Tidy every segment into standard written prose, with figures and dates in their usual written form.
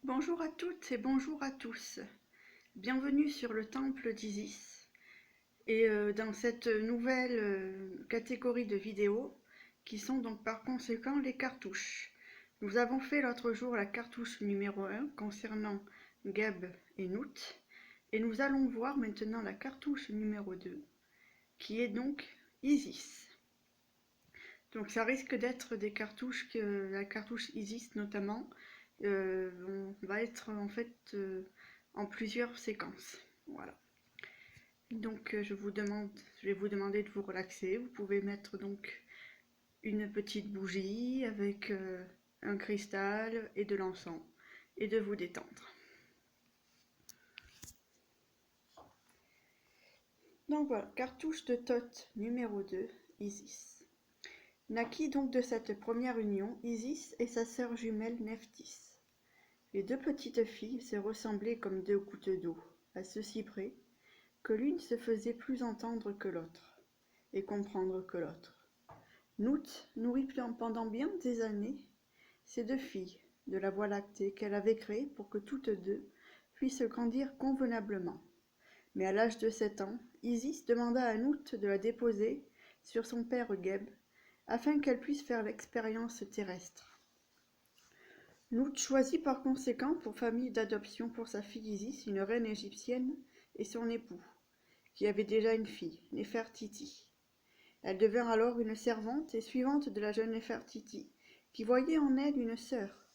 Bonjour à toutes et bonjour à tous. Bienvenue sur le temple d'Isis et dans cette nouvelle catégorie de vidéos qui sont donc par conséquent les cartouches. Nous avons fait l'autre jour la cartouche numéro 1 concernant Geb et Nout et nous allons voir maintenant la cartouche numéro 2 qui est donc Isis. Donc ça risque d'être des cartouches, la cartouche Isis notamment, va être en fait en plusieurs séquences. Voilà. Donc je vais vous demander de vous relaxer. Vous pouvez mettre donc une petite bougie avec un cristal et de l'encens et de vous détendre. Donc voilà, cartouche de Thoth numéro 2, Isis. Naquit donc de cette première union Isis et sa sœur jumelle Nephthys. Les deux petites filles se ressemblaient comme deux gouttes d'eau, à ceci près que l'une se faisait plus entendre que l'autre, et comprendre que l'autre. Nout nourrit pendant bien des années ces deux filles de la Voie lactée qu'elle avait créée pour que toutes deux puissent grandir convenablement. Mais à l'âge de 7 ans, Isis demanda à Nout de la déposer sur son père Geb, afin qu'elle puisse faire l'expérience terrestre. Nout choisit par conséquent pour famille d'adoption pour sa fille Isis une reine égyptienne et son époux, qui avait déjà une fille, Néfertiti. Elle devint alors une servante et suivante de la jeune Néfertiti, qui voyait en elle une sœur.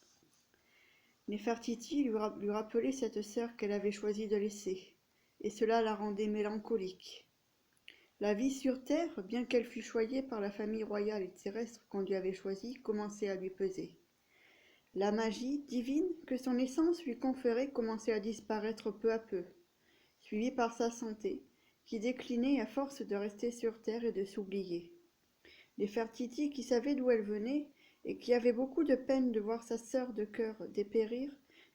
Néfertiti lui rappelait cette sœur qu'elle avait choisi de laisser, et cela la rendait mélancolique. La vie sur terre, bien qu'elle fût choyée par la famille royale et terrestre qu'on lui avait choisie, commençait à lui peser. La magie divine que son essence lui conférait commençait à disparaître peu à peu, suivie par sa santé, qui déclinait à force de rester sur terre et de s'oublier. Néfertiti, qui savait d'où elle venait, et qui avait beaucoup de peine de voir sa sœur de cœur dépérir,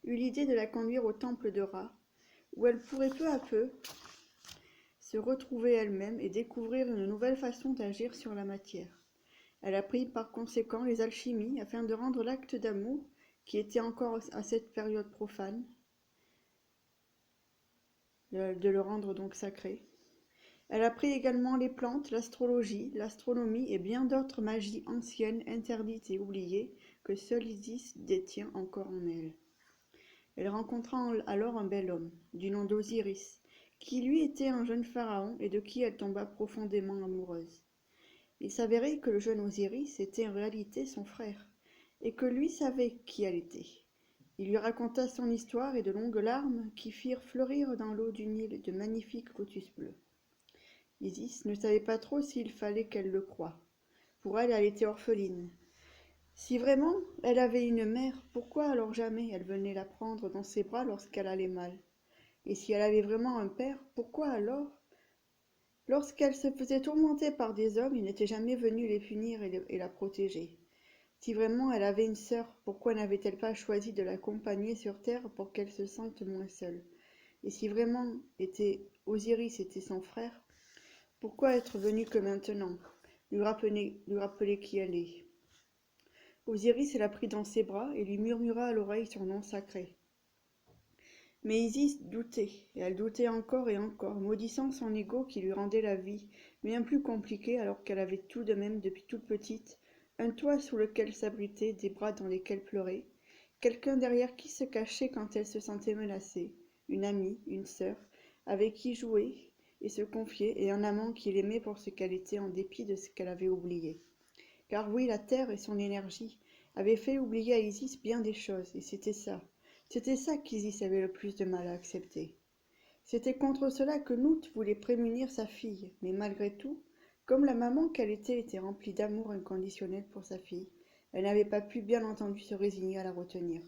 eut l'idée de la conduire au temple de Ra, où elle pourrait peu à peu se retrouver elle-même et découvrir une nouvelle façon d'agir sur la matière. Elle apprit par conséquent les alchimies afin de rendre l'acte d'amour, qui était encore à cette période profane, de le rendre donc sacré. Elle apprit également les plantes, l'astrologie, l'astronomie et bien d'autres magies anciennes, interdites et oubliées, que seule Isis détient encore en elle. Elle rencontra alors un bel homme, du nom d'Osiris, qui lui était un jeune pharaon et de qui elle tomba profondément amoureuse. Il s'avérait que le jeune Osiris était en réalité son frère, et que lui savait qui elle était. Il lui raconta son histoire et de longues larmes qui firent fleurir dans l'eau du Nil de magnifiques lotus bleus. Isis ne savait pas trop s'il fallait qu'elle le croie. Pour elle, elle était orpheline. Si vraiment elle avait une mère, pourquoi alors jamais elle venait la prendre dans ses bras lorsqu'elle allait mal? Et si elle avait vraiment un père, pourquoi alors, lorsqu'elle se faisait tourmenter par des hommes, il n'était jamais venu les punir et la protéger? Si vraiment elle avait une sœur, pourquoi n'avait-elle pas choisi de l'accompagner sur terre pour qu'elle se sente moins seule? Et si vraiment Osiris était son frère, pourquoi être venu que maintenant, lui rappeler qui elle est? Osiris la prit dans ses bras et lui murmura à l'oreille son nom sacré. Mais Isis doutait, et elle doutait encore et encore, maudissant son ego qui lui rendait la vie bien plus compliquée alors qu'elle avait tout de même, depuis toute petite, un toit sous lequel s'abriter, des bras dans lesquels pleurer, quelqu'un derrière qui se cachait quand elle se sentait menacée, une amie, une sœur, avec qui jouer et se confier, et un amant qui l'aimait pour ce qu'elle était en dépit de ce qu'elle avait oublié. Car oui, la terre et son énergie avaient fait oublier à Isis bien des choses, et c'était ça qu'Isis avait le plus de mal à accepter. C'était contre cela que Nout voulait prémunir sa fille, mais malgré tout, comme la maman qu'elle était remplie d'amour inconditionnel pour sa fille, elle n'avait pas pu bien entendu se résigner à la retenir.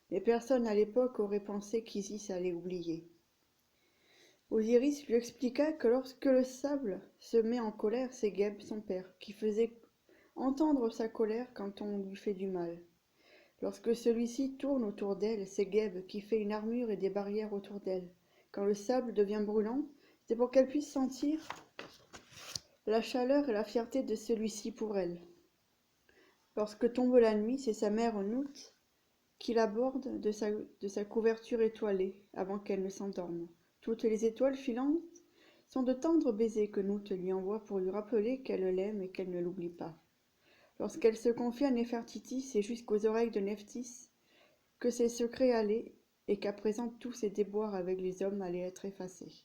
Mais personne à l'époque aurait pensé qu'Isis allait oublier. Osiris lui expliqua que lorsque le sable se met en colère, c'est Geb, son père, qui faisait entendre sa colère quand on lui fait du mal. Lorsque celui-ci tourne autour d'elle, c'est Geb qui fait une armure et des barrières autour d'elle. Quand le sable devient brûlant, c'est pour qu'elle puisse sentir la chaleur et la fierté de celui-ci pour elle. Lorsque tombe la nuit, c'est sa mère Nout qui la borde de sa couverture étoilée avant qu'elle ne s'endorme. Toutes les étoiles filantes sont de tendres baisers que Nout lui envoie pour lui rappeler qu'elle l'aime et qu'elle ne l'oublie pas. Lorsqu'elle se confie à Néfertiti, c'est jusqu'aux oreilles de Nephthys que ses secrets allaient et qu'à présent tous ses déboires avec les hommes allaient être effacés.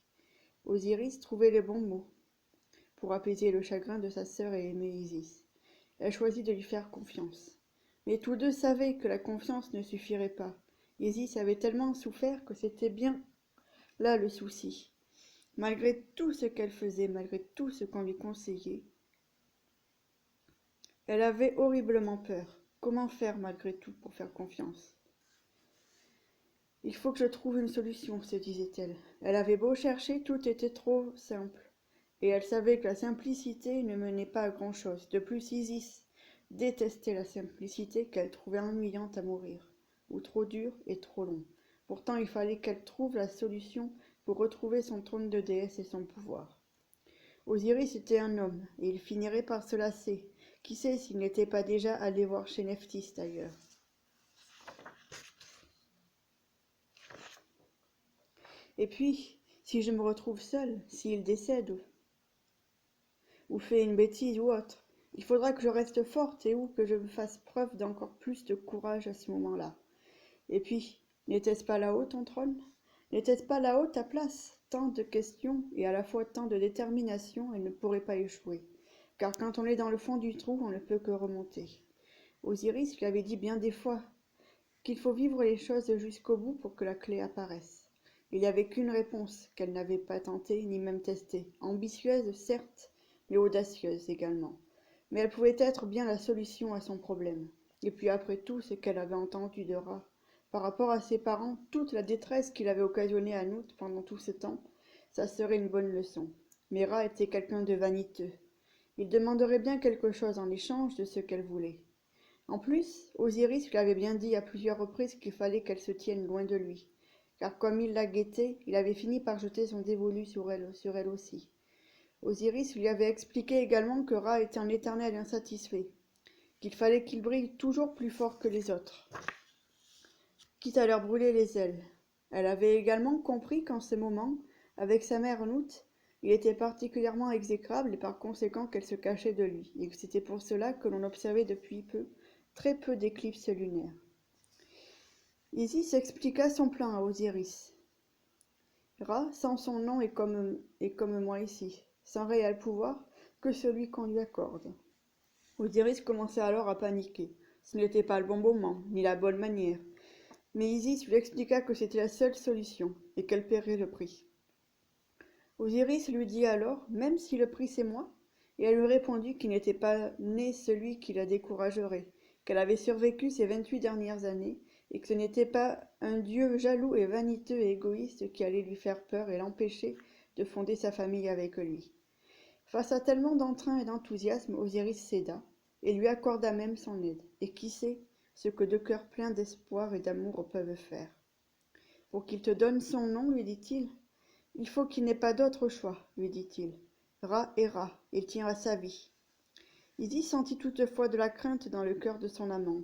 Osiris trouvait les bons mots pour apaiser le chagrin de sa sœur et aimer Isis. Elle choisit de lui faire confiance. Mais tous deux savaient que la confiance ne suffirait pas. Isis avait tellement souffert que c'était bien là le souci. Malgré tout ce qu'elle faisait, malgré tout ce qu'on lui conseillait, elle avait horriblement peur. Comment faire malgré tout pour faire confiance? Il faut que je trouve une solution, se disait-elle. Elle avait beau chercher, tout était trop simple. Et elle savait que la simplicité ne menait pas à grand-chose. De plus, Isis détestait la simplicité qu'elle trouvait ennuyante à mourir, ou trop dure et trop long. Pourtant, il fallait qu'elle trouve la solution pour retrouver son trône de déesse et son pouvoir. Osiris était un homme, et il finirait par se lasser. Qui sait s'il n'était pas déjà allé voir chez Nephthys d'ailleurs. Et puis, si je me retrouve seule, s'il décède, ou fait une bêtise ou autre, il faudra que je reste forte et ou que je fasse preuve d'encore plus de courage à ce moment-là. Et puis, n'était-ce pas là-haut ton trône? N'était-ce pas là-haut ta place? Tant de questions et à la fois tant de détermination, elle ne pourrait pas échouer. Car quand on est dans le fond du trou, on ne peut que remonter. Osiris lui avait dit bien des fois qu'il faut vivre les choses jusqu'au bout pour que la clé apparaisse. Il n'y avait qu'une réponse qu'elle n'avait pas tentée ni même testée, ambitieuse certes, mais audacieuse également. Mais elle pouvait être bien la solution à son problème. Et puis après tout ce qu'elle avait entendu de Ra, par rapport à ses parents, toute la détresse qu'il avait occasionnée à Nout pendant tout ce temps, ça serait une bonne leçon. Mais Ra était quelqu'un de vaniteux. Il demanderait bien quelque chose en échange de ce qu'elle voulait. En plus, Osiris lui avait bien dit à plusieurs reprises qu'il fallait qu'elle se tienne loin de lui, car comme il la guettait, il avait fini par jeter son dévolu sur elle aussi. Osiris lui avait expliqué également que Ra était un éternel insatisfait, qu'il fallait qu'il brille toujours plus fort que les autres, quitte à leur brûler les ailes. Elle avait également compris qu'en ce moment, avec sa mère Nout, il était particulièrement exécrable et par conséquent qu'elle se cachait de lui, et que c'était pour cela que l'on observait depuis peu, très peu d'éclipses lunaires. Isis expliqua son plan à Osiris. Ra, sans son nom, est comme moi ici, sans réel pouvoir que celui qu'on lui accorde. Osiris commençait alors à paniquer. Ce n'était pas le bon moment, ni la bonne manière. Mais Isis lui expliqua que c'était la seule solution, et qu'elle paierait le prix. Osiris lui dit alors, même si le prix c'est moi, et elle lui répondit qu'il n'était pas né celui qui la découragerait, qu'elle avait survécu ces 28 dernières années, et que ce n'était pas un dieu jaloux et vaniteux et égoïste qui allait lui faire peur et l'empêcher de fonder sa famille avec lui. Face à tellement d'entrain et d'enthousiasme, Osiris céda, et lui accorda même son aide, et qui sait ce que deux cœurs pleins d'espoir et d'amour peuvent faire. Pour qu'il te donne son nom, lui dit-il, il faut qu'il n'ait pas d'autre choix, lui dit-il. Ra est Ra, il tient à sa vie. Isis sentit toutefois de la crainte dans le cœur de son amant.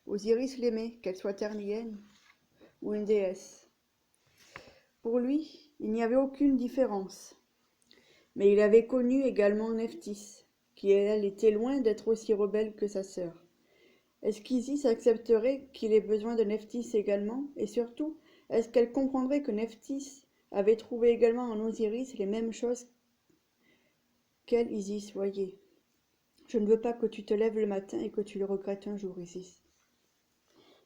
Osiris l'aimait, qu'elle soit ternienne ou une déesse. Pour lui, il n'y avait aucune différence. Mais il avait connu également Nephthys, qui elle était loin d'être aussi rebelle que sa sœur. Est-ce qu'Isis accepterait qu'il ait besoin de Nephthys également? Et surtout, est-ce qu'elle comprendrait que Nephthys avait trouvé également en Osiris les mêmes choses qu'elle, Isis, voyait? Je ne veux pas que tu te lèves le matin et que tu le regrettes un jour, Isis.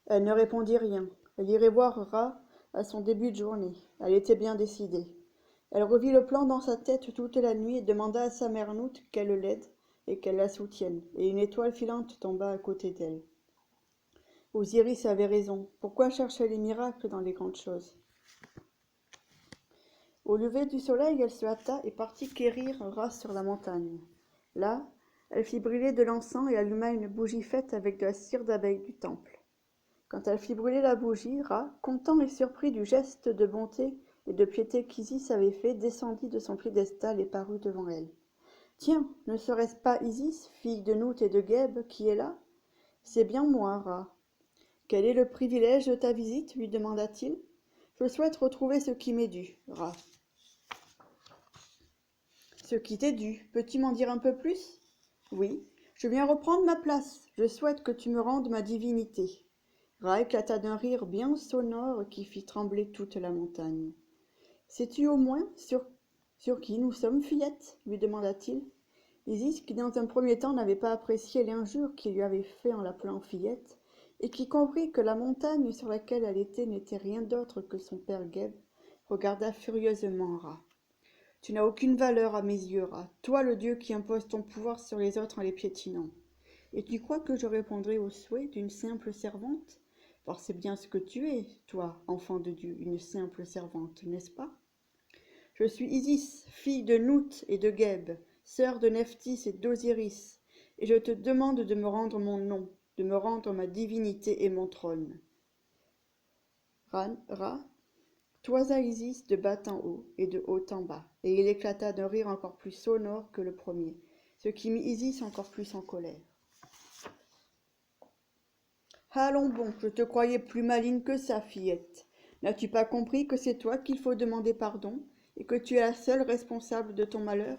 Elle ne répondit rien. Elle irait voir Ra à son début de journée. Elle était bien décidée. Elle revit le plan dans sa tête toute la nuit et demanda à sa mère Nout qu'elle l'aide et qu'elle la soutienne, et une étoile filante tomba à côté d'elle. Osiris avait raison. Pourquoi chercher les miracles dans les grandes choses? Au lever du soleil, elle se hâta et partit quérir Ra sur la montagne. Là, elle fit brûler de l'encens et alluma une bougie faite avec de la cire d'abeille du temple. Quand elle fit brûler la bougie, Ra, content et surpris du geste de bonté et de piété qu'Isis avait fait, descendit de son piédestal et parut devant elle. « Tiens, ne serait-ce pas Isis, fille de Nout et de Geb, qui est là? C'est bien moi, Ra. Quel est le privilège de ta visite lui demanda-t-il. Je souhaite retrouver ce qui m'est dû, Ra. Ce qui t'est dû, peux-tu m'en dire un peu plus? Oui, je viens reprendre ma place. Je souhaite que tu me rendes ma divinité. Ra éclata d'un rire bien sonore qui fit trembler toute la montagne. Sais-tu au moins sur qui nous sommes, fillette? Lui demanda-t-il. Isis, qui dans un premier temps n'avait pas apprécié l'injure qu'il lui avait fait en l'appelant fillette, et qui comprit que la montagne sur laquelle elle était n'était rien d'autre que son père Geb, regarda furieusement Ra. Tu n'as aucune valeur à mes yeux, Ra, toi le dieu qui impose ton pouvoir sur les autres en les piétinant. Et tu crois que je répondrai aux souhaits d'une simple servante? Or c'est bien ce que tu es, toi, enfant de Dieu, une simple servante, n'est-ce pas? Je suis Isis, fille de Nout et de Geb, sœur de Nephthys et d'Osiris, et je te demande de me rendre mon nom, de me rendre ma divinité et mon trône. Ra toisa Isis de bas en haut et de haut en bas, et il éclata d'un rire encore plus sonore que le premier, ce qui mit Isis encore plus en colère. Allons bon, je te croyais plus maligne que ça, fillette. N'as-tu pas compris que c'est toi qu'il faut demander pardon, et que tu es la seule responsable de ton malheur?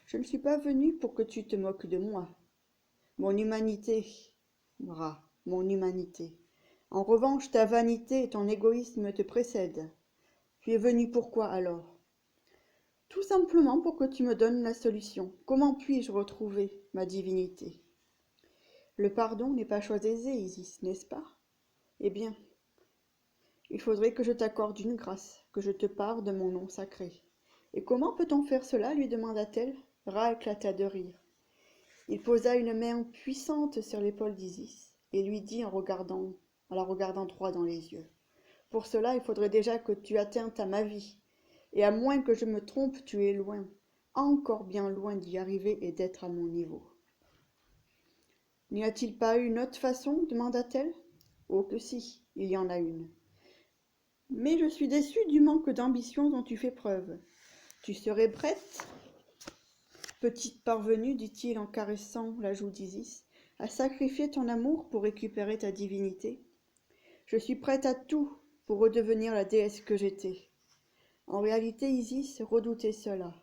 Je ne suis pas venue pour que tu te moques de moi. Mon humanité, Ra, mon humanité. En revanche, ta vanité et ton égoïsme te précèdent. Tu es venu pourquoi alors? Tout simplement pour que tu me donnes la solution. Comment puis-je retrouver ma divinité? Le pardon n'est pas chose aisée, Isis, n'est-ce pas? Eh bien, il faudrait que je t'accorde une grâce, que je te parle de mon nom sacré. Et comment peut-on faire cela? Lui demanda-t-elle. Ra éclata de rire. Il posa une main puissante sur l'épaule d'Isis et lui dit en la regardant droit dans les yeux. Pour cela, il faudrait déjà que tu atteignes à ma vie. Et à moins que je me trompe, tu es loin, encore bien loin d'y arriver et d'être à mon niveau. N'y a-t-il pas une autre façon? Demanda-t-elle. Oh que si, il y en a une. Mais je suis déçue du manque d'ambition dont tu fais preuve. Tu serais prête, petite parvenue, dit-il en caressant la joue d'Isis, à sacrifier ton amour pour récupérer ta divinité? Je suis prête à tout pour redevenir la déesse que j'étais. En réalité, Isis redoutait cela.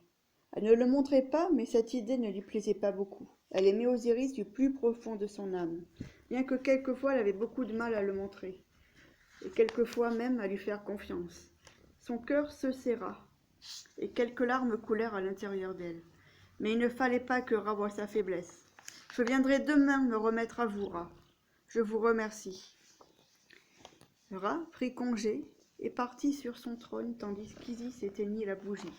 Elle ne le montrait pas, mais cette idée ne lui plaisait pas beaucoup. Elle aimait Osiris du plus profond de son âme, bien que quelquefois elle avait beaucoup de mal à le montrer, et quelquefois même à lui faire confiance. Son cœur se serra, et quelques larmes coulèrent à l'intérieur d'elle. Mais il ne fallait pas que Ra voie sa faiblesse. Je viendrai demain me remettre à vous, Ra. Je vous remercie. Ra prit congé et partit sur son trône tandis qu'Isis éteignit la bougie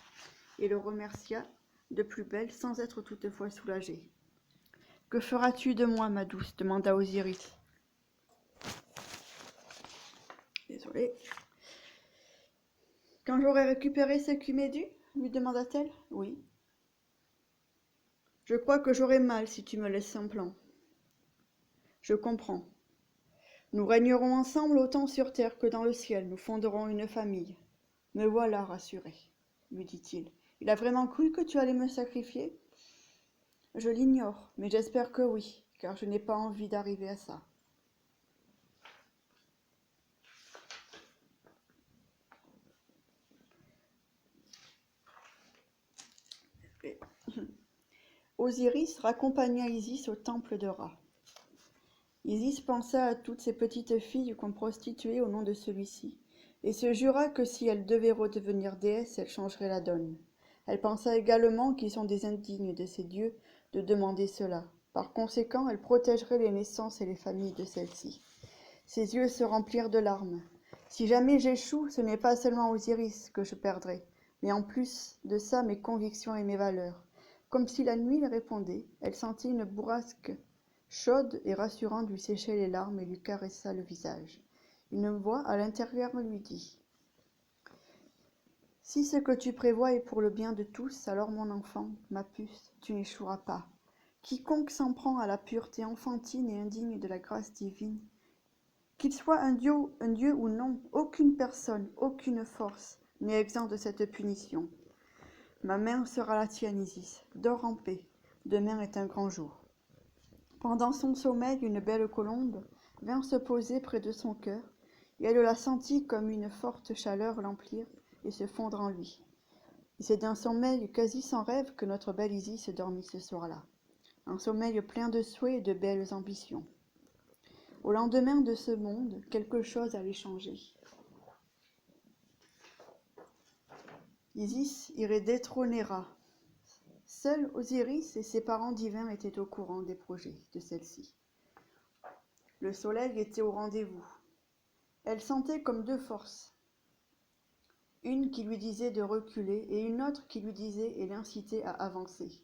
et le remercia de plus belle sans être toutefois soulagée. « Que feras-tu de moi, ma douce ?» demanda Osiris. Désolée. « Quand j'aurai récupéré ce qui m'est dû ?» lui demanda-t-elle. « Oui. »« Je crois que j'aurai mal si tu me laisses sans plan. »« Je comprends. Nous régnerons ensemble autant sur terre que dans le ciel, nous fonderons une famille. Me voilà rassuré, lui dit-il. Il a vraiment cru que tu allais me sacrifier? Je l'ignore, mais j'espère que oui, car je n'ai pas envie d'arriver à ça. Osiris raccompagna Isis au temple de Ra. Isis pensa à toutes ces petites filles qu'on prostituait au nom de celui-ci, et se jura que si elle devait redevenir déesse, elle changerait la donne. Elle pensa également qu'ils sont des indignes de ces dieux de demander cela. Par conséquent, elle protégerait les naissances et les familles de celles-ci. Ses yeux se remplirent de larmes. Si jamais j'échoue, ce n'est pas seulement Osiris que je perdrai, mais en plus de ça mes convictions et mes valeurs. Comme si la nuit lui répondait, elle sentit une bourrasque chaude et rassurante lui sécher les larmes et lui caressa le visage. Une voix à l'intérieur lui dit « Si ce que tu prévois est pour le bien de tous, alors mon enfant, ma puce, tu n'échoueras pas. Quiconque s'en prend à la pureté enfantine et indigne de la grâce divine, qu'il soit un dieu ou non, aucune personne, aucune force n'est exempt de cette punition. Ma main sera la tienne, Isis. Dors en paix. Demain est un grand jour. » Pendant son sommeil, une belle colombe, vint se poser près de son cœur, et elle la sentit comme une forte chaleur l'emplir et se fondre en lui. Et c'est d'un sommeil quasi sans rêve que notre belle Isis dormit ce soir-là, un sommeil plein de souhaits et de belles ambitions. Au lendemain de ce monde, quelque chose allait changer. Isis irait détrôner Ra. Seul Osiris et ses parents divins étaient au courant des projets de celle-ci. Le soleil était au rendez-vous. Elle sentait comme deux forces, une qui lui disait de reculer et une autre qui lui disait et l'incitait à avancer.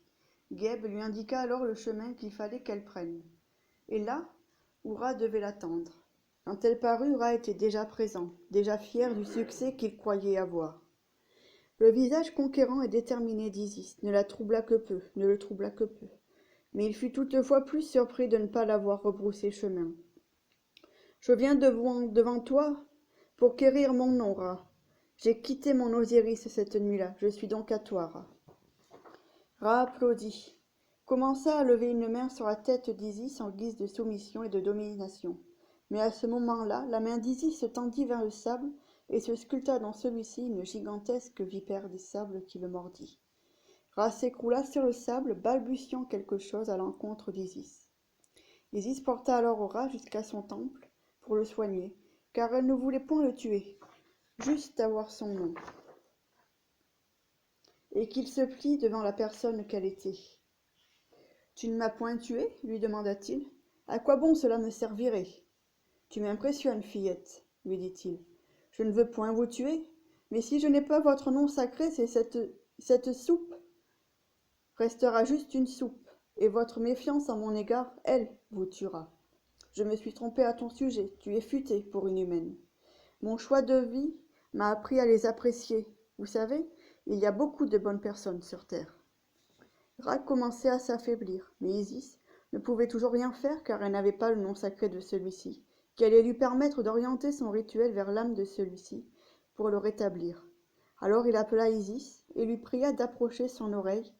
Geb lui indiqua alors le chemin qu'il fallait qu'elle prenne. Et là, où Ra devait l'attendre. Quand elle parut, Ra était déjà présent, déjà fier du succès qu'il croyait avoir. Le visage conquérant et déterminé d'Isis ne la troubla que peu, ne le troubla que peu. Mais il fut toutefois plus surpris de ne pas l'avoir rebroussé chemin. « Je viens devant toi pour quérir mon nom, Ra. J'ai quitté mon Osiris cette nuit-là, je suis donc à toi, Ra. » Ra applaudit, commença à lever une main sur la tête d'Isis en guise de soumission et de domination. Mais à ce moment-là, la main d'Isis se tendit vers le sable et se sculpta dans celui-ci une gigantesque vipère des sables qui le mordit. Ra s'écroula sur le sable, balbutiant quelque chose à l'encontre d'Isis. Isis porta alors Ra jusqu'à son temple pour le soigner, car elle ne voulait point le tuer, juste avoir son nom, et qu'il se plie devant la personne qu'elle était. « Tu ne m'as point tué ?» lui demanda-t-il. « À quoi bon cela me servirait ?»« Tu m'impressionnes, fillette, » lui dit-il. « Je ne veux point vous tuer, mais si je n'ai pas votre nom sacré, c'est cette soupe restera juste une soupe, et votre méfiance à mon égard, elle, vous tuera. Je me suis trompé à ton sujet, tu es futée pour une humaine. Mon choix de vie m'a appris à les apprécier. Vous savez, il y a beaucoup de bonnes personnes sur terre. » Ra commençait à s'affaiblir, mais Isis ne pouvait toujours rien faire car elle n'avait pas le nom sacré de celui-ci, qui allait lui permettre d'orienter son rituel vers l'âme de celui-ci pour le rétablir. Alors il appela Isis et lui pria d'approcher son oreille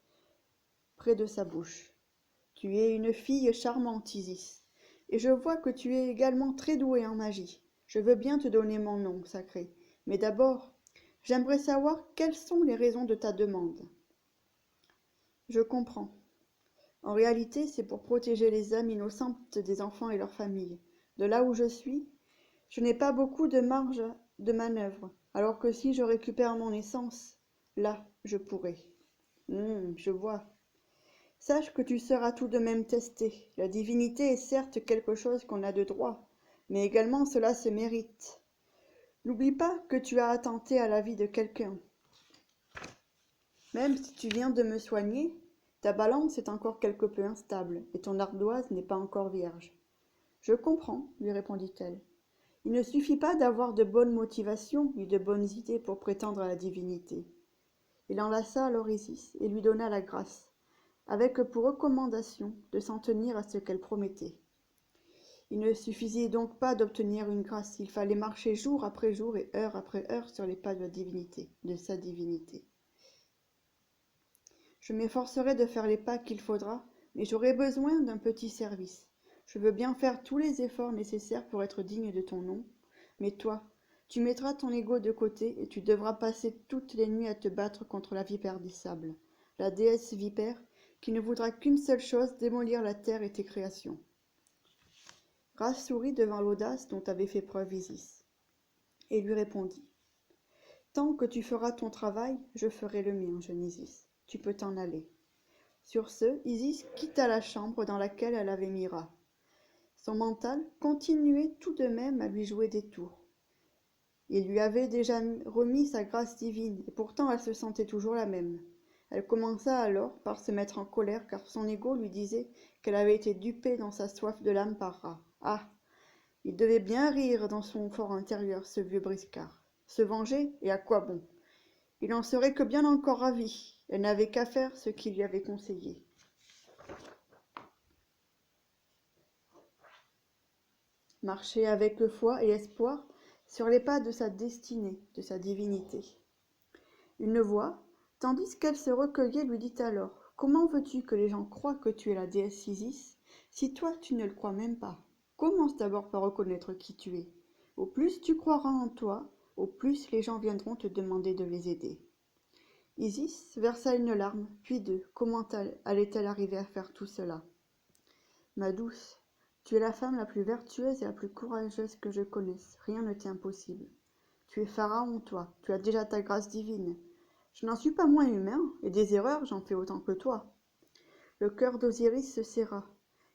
près de sa bouche. « Tu es une fille charmante, Isis, et je vois que tu es également très douée en magie. Je veux bien te donner mon nom sacré, mais d'abord, j'aimerais savoir quelles sont les raisons de ta demande. » « Je comprends. En réalité, c'est pour protéger les âmes innocentes des enfants et leurs familles. De là où je suis, je n'ai pas beaucoup de marge de manœuvre, alors que si je récupère mon essence, là, je pourrais. Je vois. Sache que tu seras tout de même testé. La divinité est certes quelque chose qu'on a de droit, mais également cela se mérite. N'oublie pas que tu as attenté à la vie de quelqu'un. Même si tu viens de me soigner, ta balance est encore quelque peu instable, et ton ardoise n'est pas encore vierge. Je comprends, lui répondit-elle. Il ne suffit pas d'avoir de bonnes motivations ni de bonnes idées pour prétendre à la divinité. Il enlaça alors Isis et lui donna la grâce, avec pour recommandation de s'en tenir à ce qu'elle promettait. Il ne suffisait donc pas d'obtenir une grâce, il fallait marcher jour après jour et heure après heure sur les pas de la divinité, de sa divinité. Je m'efforcerai de faire les pas qu'il faudra, mais j'aurai besoin d'un petit service. Je veux bien faire tous les efforts nécessaires pour être digne de ton nom, mais toi, tu mettras ton ego de côté et tu devras passer toutes les nuits à te battre contre la vipère des sables, la déesse vipère qui ne voudra qu'une seule chose, démolir la terre et tes créations. Ra sourit devant l'audace dont avait fait preuve Isis, et lui répondit. Tant que tu feras ton travail, je ferai le mien, jeune Isis. Tu peux t'en aller. Sur ce, Isis quitta la chambre dans laquelle elle avait mis Ra. Son mental continuait tout de même à lui jouer des tours. Il lui avait déjà remis sa grâce divine, et pourtant elle se sentait toujours la même. Elle commença alors par se mettre en colère car son ego lui disait qu'elle avait été dupée dans sa soif de l'âme par Ra. Ah, il devait bien rire dans son fort intérieur, ce vieux briscard. Se venger, et à quoi bon? Il n'en serait que bien encore ravi. Elle n'avait qu'à faire ce qu'il lui avait conseillé. Marcher avec foi et espoir sur les pas de sa destinée, de sa divinité. Une voix, tandis qu'elle se recueillait, lui dit alors « Comment veux-tu que les gens croient que tu es la déesse Isis, si toi tu ne le crois même pas? Commence d'abord par reconnaître qui tu es. Au plus tu croiras en toi, au plus les gens viendront te demander de les aider. Isis versa une larme, puis deux. Comment allait-elle arriver à faire tout cela? Ma douce, tu es la femme la plus vertueuse et la plus courageuse que je connaisse. Rien ne t'est impossible. Tu es Pharaon, toi. Tu as déjà ta grâce divine. Je n'en suis pas moins humain, et des erreurs, j'en fais autant que toi. Le cœur d'Osiris se serra.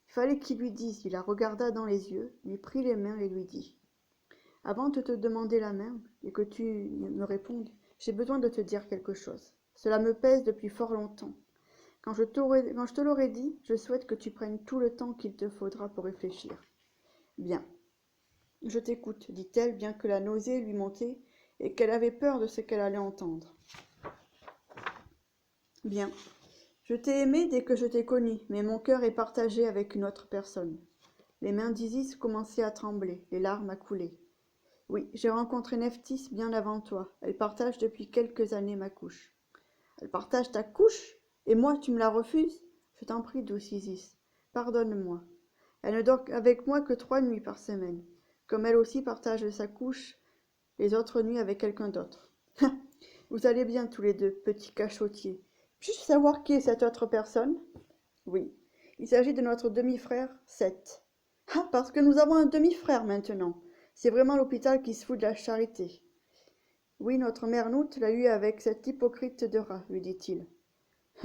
Il fallait qu'il lui dise. Il la regarda dans les yeux, lui prit les mains et lui dit: Avant de te demander la main et que tu me répondes, j'ai besoin de te dire quelque chose. Cela me pèse depuis fort longtemps. Quand je te l'aurai dit, je souhaite que tu prennes tout le temps qu'il te faudra pour réfléchir. Bien, je t'écoute, dit-elle, bien que la nausée lui montait et qu'elle avait peur de ce qu'elle allait entendre. Bien, je t'ai aimé dès que je t'ai connu, mais mon cœur est partagé avec une autre personne. Les mains d'Isis commençaient à trembler, les larmes à couler. Oui, j'ai rencontré Nephthys bien avant toi. Elle partage depuis quelques années ma couche. Elle partage ta couche? Et moi, tu me la refuses? Je t'en prie, douce Isis, pardonne-moi. Elle ne dort avec moi que 3 nuits par semaine. Comme elle aussi partage sa couche les autres nuits avec quelqu'un d'autre. Vous allez bien tous les deux, petits cachotiers. Puis-je savoir qui est cette autre personne? Oui, il s'agit de notre demi-frère, Seth. Ah, parce que nous avons un demi-frère maintenant. C'est vraiment l'hôpital qui se fout de la charité. Oui, notre mère Noute l'a eu avec cet hypocrite de rat, lui dit-il.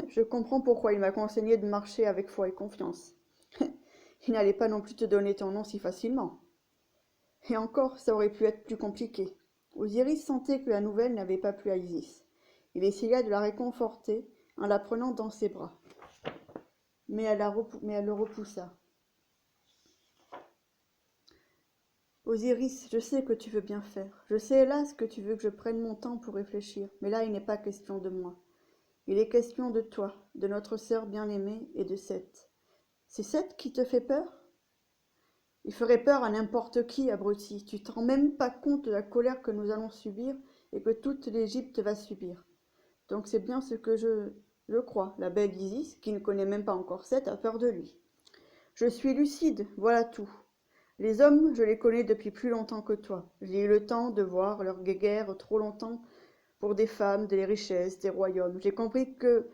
Je comprends pourquoi il m'a conseillé de marcher avec foi et confiance. Il n'allait pas non plus te donner ton nom si facilement. Et encore, ça aurait pu être plus compliqué. Osiris sentait que la nouvelle n'avait pas plu à Isis. Il essaya de la réconforter en la prenant dans ses bras. Mais elle le repoussa. Osiris, je sais que tu veux bien faire. Je sais hélas que tu veux que je prenne mon temps pour réfléchir. Mais là, il n'est pas question de moi. Il est question de toi, de notre sœur bien-aimée et de Seth. C'est Seth qui te fait peur? Il ferait peur à n'importe qui, abruti. Tu te rends même pas compte de la colère que nous allons subir et que toute l'Égypte va subir. Donc c'est bien ce que je crois. La belle Isis, qui ne connaît même pas encore Seth, a peur de lui. Je suis lucide, voilà tout. Les hommes, je les connais depuis plus longtemps que toi. J'ai eu le temps de voir leur guéguerre trop longtemps pour des femmes, des richesses, des royaumes. J'ai compris que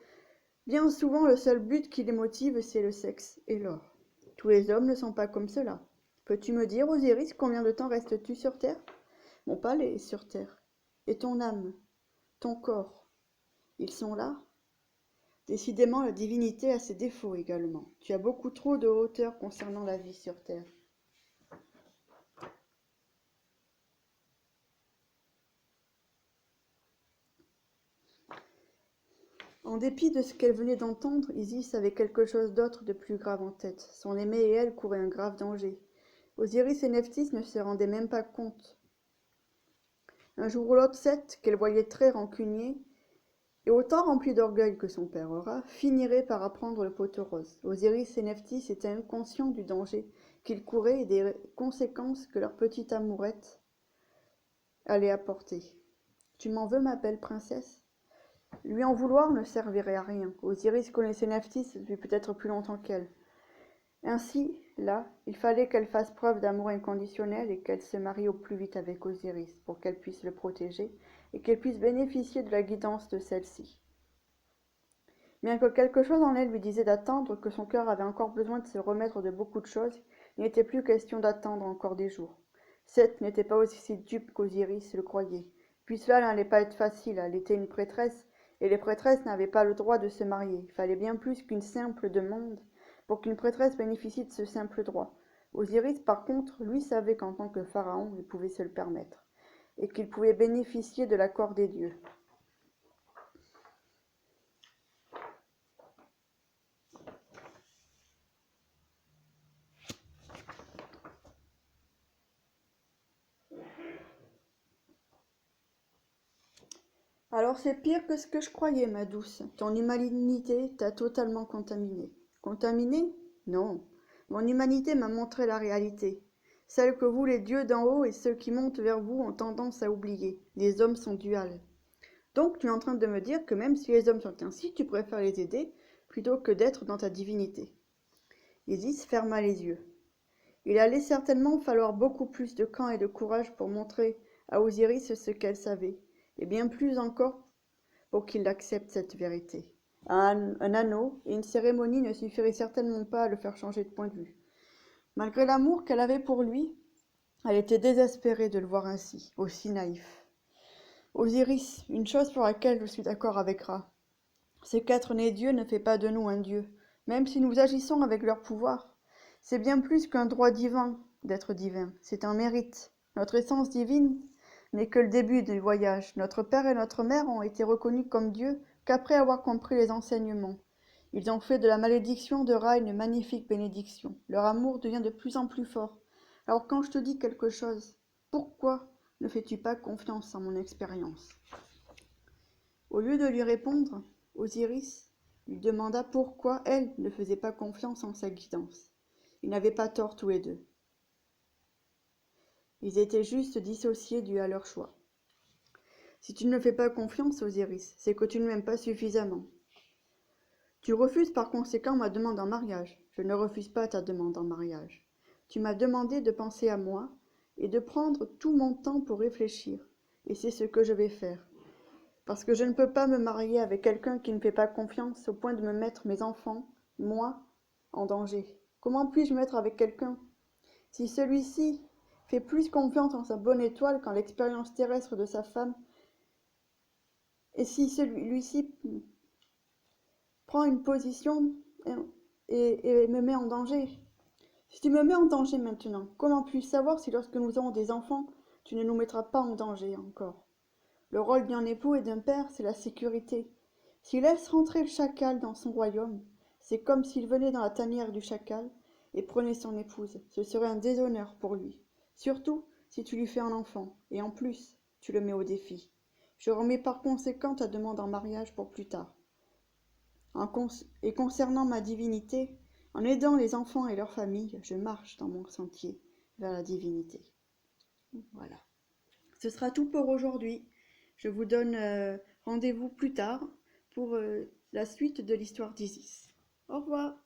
bien souvent le seul but qui les motive, c'est le sexe et l'or. Tous les hommes ne sont pas comme cela. Peux-tu me dire, Osiris, combien de temps restes-tu sur Terre? Mon palais est sur Terre. Et ton âme, ton corps, ils sont là? Décidément, la divinité a ses défauts également. Tu as beaucoup trop de hauteur concernant la vie sur Terre. En dépit de ce qu'elle venait d'entendre, Isis avait quelque chose d'autre de plus grave en tête. Son aimé et elle couraient un grave danger. Osiris et Nephthys ne se rendaient même pas compte. Un jour ou l'autre, Seth, qu'elle voyait très rancunier, et autant rempli d'orgueil que son père rat, finirait par apprendre le pot rose. Osiris et Nephthys étaient inconscients du danger qu'ils couraient et des conséquences que leur petite amourette allait apporter. Tu m'en veux, ma belle princesse? Lui en vouloir ne servirait à rien. Osiris connaissait Nephthys depuis peut-être plus longtemps qu'elle. Ainsi, là, il fallait qu'elle fasse preuve d'amour inconditionnel et qu'elle se marie au plus vite avec Osiris pour qu'elle puisse le protéger et qu'elle puisse bénéficier de la guidance de celle-ci. Bien que quelque chose en elle lui disait d'attendre, que son cœur avait encore besoin de se remettre de beaucoup de choses, il n'était plus question d'attendre encore des jours. Seth n'était pas aussi dupe qu'Osiris le croyait. Puis cela n'allait pas être facile, elle était une prêtresse, et les prêtresses n'avaient pas le droit de se marier. Il fallait bien plus qu'une simple demande pour qu'une prêtresse bénéficie de ce simple droit. Osiris, par contre, lui savait qu'en tant que pharaon, il pouvait se le permettre, et qu'il pouvait bénéficier de l'accord des dieux. Alors c'est pire que ce que je croyais, ma douce. Ton humanité t'a totalement contaminée. Contaminée? Non. Mon humanité m'a montré la réalité. Celle que vous, les dieux d'en haut, et ceux qui montent vers vous ont tendance à oublier. Les hommes sont duals. Donc tu es en train de me dire que même si les hommes sont ainsi, tu préfères les aider plutôt que d'être dans ta divinité. Isis ferma les yeux. Il allait certainement falloir beaucoup plus de camp et de courage pour montrer à Osiris ce qu'elle savait, et bien plus encore pour qu'il accepte cette vérité. Un anneau et une cérémonie ne suffiraient certainement pas à le faire changer de point de vue. Malgré l'amour qu'elle avait pour lui, elle était désespérée de le voir ainsi, aussi naïf. Osiris, une chose pour laquelle je suis d'accord avec Ra, c'est qu'être né Dieu ne fait pas de nous un Dieu, même si nous agissons avec leur pouvoir. C'est bien plus qu'un droit divin d'être divin, c'est un mérite. Notre essence divine n'est que le début du voyage. Notre père et notre mère ont été reconnus comme Dieu qu'après avoir compris les enseignements. Ils ont fait de la malédiction de Ra une magnifique bénédiction. Leur amour devient de plus en plus fort. Alors quand je te dis quelque chose, pourquoi ne fais-tu pas confiance en mon expérience? Au lieu de lui répondre, Osiris lui demanda pourquoi elle ne faisait pas confiance en sa guidance. Ils n'avaient pas tort tous les deux. Ils étaient juste dissociés dû à leur choix. Si tu ne me fais pas confiance, Osiris, c'est que tu ne m'aimes pas suffisamment. Tu refuses par conséquent ma demande en mariage. Je ne refuse pas ta demande en mariage. Tu m'as demandé de penser à moi et de prendre tout mon temps pour réfléchir. Et c'est ce que je vais faire. Parce que je ne peux pas me marier avec quelqu'un qui ne fait pas confiance au point de me mettre mes enfants, moi, en danger. Comment puis-je me mettre avec quelqu'un si celui-ci fait plus confiance en sa bonne étoile qu'en l'expérience terrestre de sa femme, et si celui-ci prend une position et me met en danger? Si tu me mets en danger maintenant, comment puis-je savoir si lorsque nous aurons des enfants, tu ne nous mettras pas en danger encore? Le rôle d'un époux et d'un père, c'est la sécurité. S'il laisse rentrer le chacal dans son royaume, c'est comme s'il venait dans la tanière du chacal et prenait son épouse. Ce serait un déshonneur pour lui. Surtout si tu lui fais un enfant, et en plus, tu le mets au défi. Je remets par conséquent ta demande en mariage pour plus tard. Et concernant ma divinité, en aidant les enfants et leurs familles, je marche dans mon sentier vers la divinité. Voilà. Ce sera tout pour aujourd'hui. Je vous donne rendez-vous plus tard pour la suite de l'histoire d'Isis. Au revoir.